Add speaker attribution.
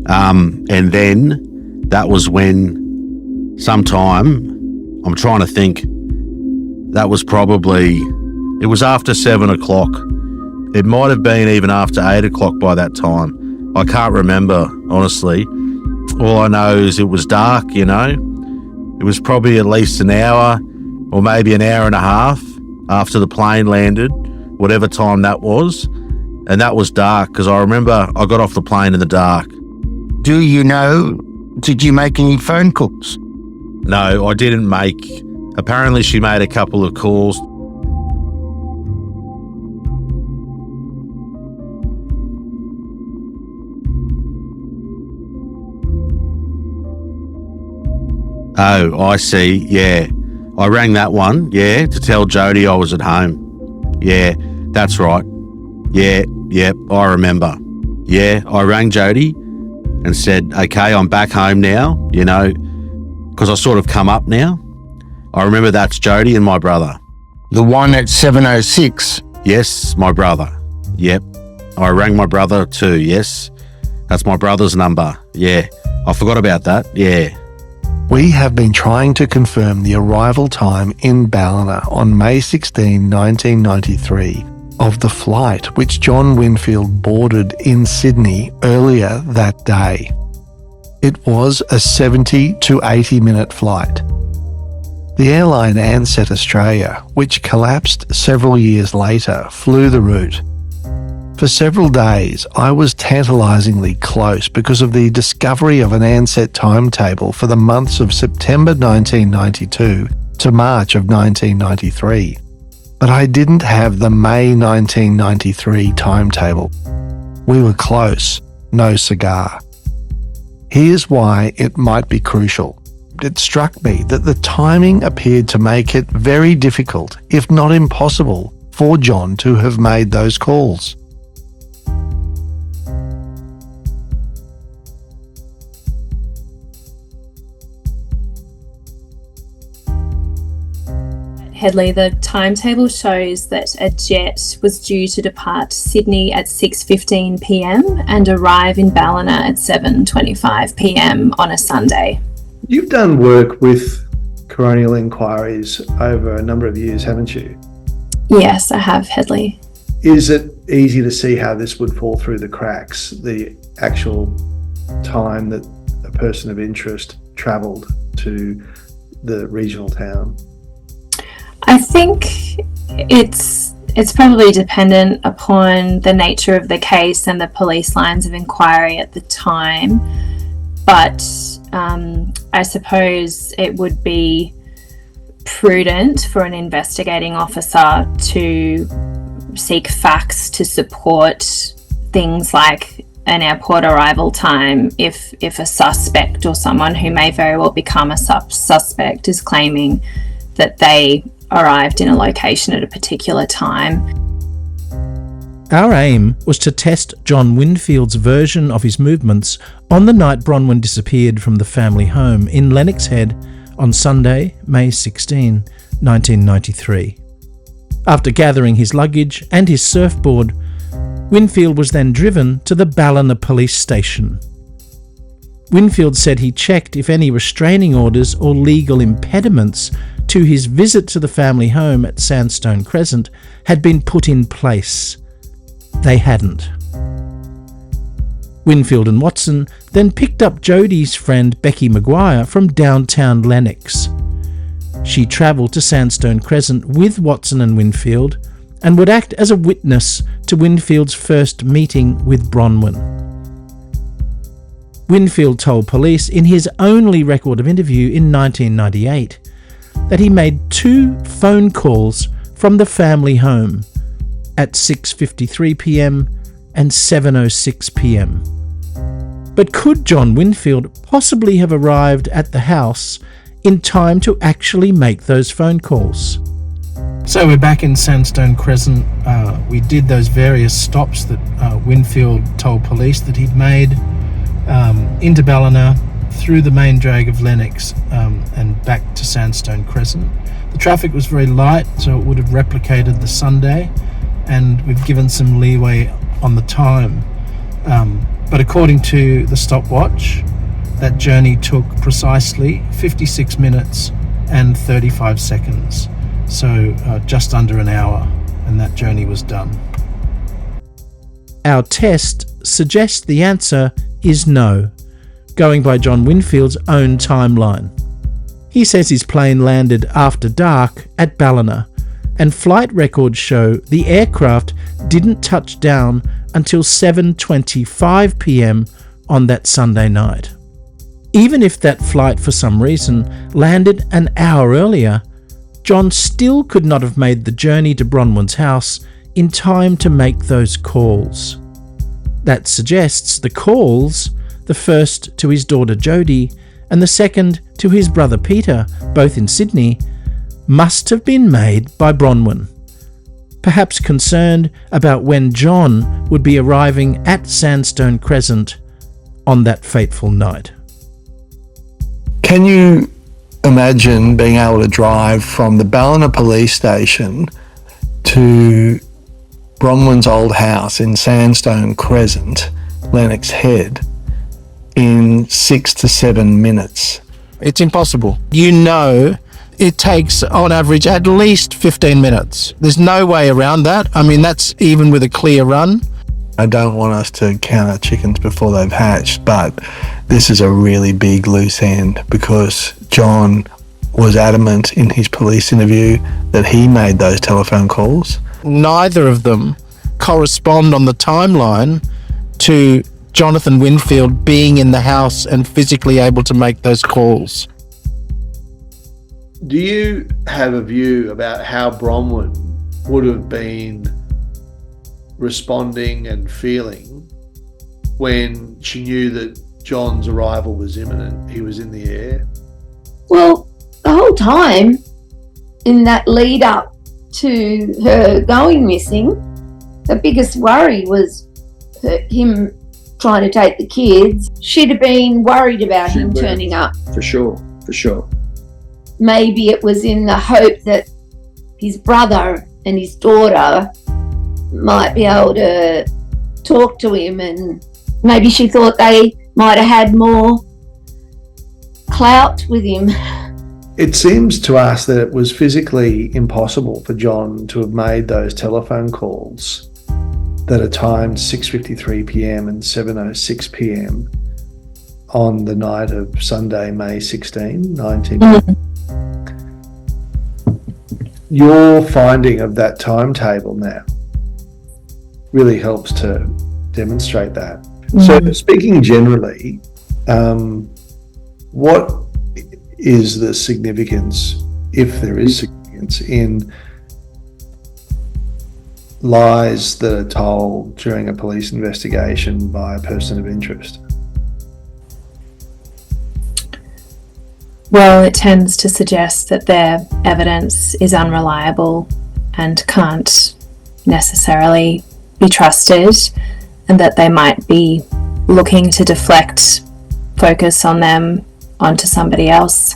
Speaker 1: And then that was when sometime, I'm trying to think, that was probably, it was after 7 o'clock. It might have been even after 8 o'clock by that time. I can't remember, honestly. All I know is it was dark, you know. It was probably at least an hour or maybe an hour and a half after the plane landed, whatever time that was. And that was dark because I remember I got off the plane in the dark.
Speaker 2: Do you know, did you make any phone calls?
Speaker 1: No, I didn't make. Apparently she made a couple of calls. Oh, I see, yeah. I rang that one, yeah, to tell Jody I was at home. Yeah, that's right. Yeah, I remember. Yeah, I rang Jody and said, okay, I'm back home now, you know, because I sort of come up now. I remember that's Jody and my brother.
Speaker 2: The one at 706?
Speaker 1: Yes, my brother. Yep. I rang my brother too, yes. That's my brother's number. Yeah, I forgot about that, yeah.
Speaker 3: We have been trying to confirm the arrival time in Ballina on May 16, 1993 of the flight which Jon Winfield boarded in Sydney earlier that day. It was a 70 to 80 minute flight. The airline Ansett Australia, which collapsed several years later, flew the route. For several days, I was tantalisingly close because of the discovery of an Ansett timetable for the months of September 1992 to March of 1993. But I didn't have the May 1993 timetable. We were close, no cigar. Here's why it might be crucial. It struck me that the timing appeared to make it very difficult, if not impossible, for Jon to have made those calls.
Speaker 4: Headley, the timetable shows that a jet was due to depart Sydney at 6:15 p.m. and arrive in Ballina at 7:25 p.m. on a Sunday.
Speaker 5: You've done work with coronial inquiries over a number of years, haven't you?
Speaker 4: Yes, I have, Headley.
Speaker 5: Is it easy to see how this would fall through the cracks, the actual time that a person of interest travelled to the regional town?
Speaker 4: I think it's probably dependent upon the nature of the case and the police lines of inquiry at the time, but I suppose it would be prudent for an investigating officer to seek facts to support things like an airport arrival time if a suspect or someone who may very well become a suspect is claiming that they arrived in a location at a particular time.
Speaker 6: Our aim was to test Jon Winfield's version of his movements on the night Bronwyn disappeared from the family home in Lennox Head on Sunday, May 16, 1993. After gathering his luggage and his surfboard, Winfield was then driven to the Ballina police station. Winfield said he checked if any restraining orders or legal impediments to his visit to the family home at Sandstone Crescent had been put in place. They hadn't. Winfield and Watson then picked up Jodie's friend Becky Maguire from downtown Lennox. She travelled to Sandstone Crescent with Watson and Winfield and would act as a witness to Winfield's first meeting with Bronwyn. Winfield told police in his only record of interview in 1998 that he made 2 phone calls from the family home at 6:53 p.m. and 7:06 p.m. But could Jon Winfield possibly have arrived at the house in time to actually make those phone calls? So we're back in Sandstone Crescent. We did those various stops that Winfield told police that he'd made into Ballina, through the main drag of Lennox and back to Sandstone Crescent. The traffic was very light, so it would have replicated the Sunday, and we've given some leeway on the time. But according to the stopwatch, that journey took precisely 56 minutes and 35 seconds. So just under an hour, and that journey was done. Our test suggests the answer is no, going by Jon Winfield's own timeline. He says his plane landed after dark at Ballina, and flight records show the aircraft didn't touch down until 7:25 p.m. on that Sunday night. Even if that flight for some reason landed an hour earlier, John still could not have made the journey to Bronwyn's house in time to make those calls. That suggests the calls, the first to his daughter Jodie and the second to his brother Peter, both in Sydney, must have been made by Bronwyn, perhaps concerned about when John would be arriving at Sandstone Crescent on that fateful night.
Speaker 3: Can you imagine being able to drive from the Ballina police station to Bronwyn's old house in Sandstone Crescent, Lennox Head, in 6 to 7 minutes?
Speaker 6: It's impossible. You know, it takes on average at least 15 minutes. There's no way around that. I mean, that's even with a clear run.
Speaker 3: I don't want us to count our chickens before they've hatched, but this is a really big loose end because John was adamant in his police interview that he made those telephone calls.
Speaker 6: Neither of them correspond on the timeline to Jonathan Winfield being in the house and physically able to make those calls.
Speaker 5: Do you have a view about how Bronwyn would have been responding and feeling when she knew that John's arrival was imminent? He was in the air.
Speaker 7: Well, the whole time in that lead up to her going missing, the biggest worry was him trying to take the kids. She'd have been worried about him turning up.
Speaker 8: For sure.
Speaker 7: Maybe it was in the hope that his brother and his daughter might be able to talk to him, and maybe she thought they might have had more clout with him.
Speaker 5: It seems to us that it was physically impossible for John to have made those telephone calls that are timed 6:53 p.m. and 7:06 p.m. on the night of Sunday, May 16, 19. Your finding of that timetable now really helps to demonstrate that. So speaking generally, what is the significance, if there is significance, in lies that are told during a police investigation by a person of interest?
Speaker 4: Well, it tends to suggest that their evidence is unreliable and can't necessarily be trusted, and that they might be looking to deflect focus on them onto somebody else.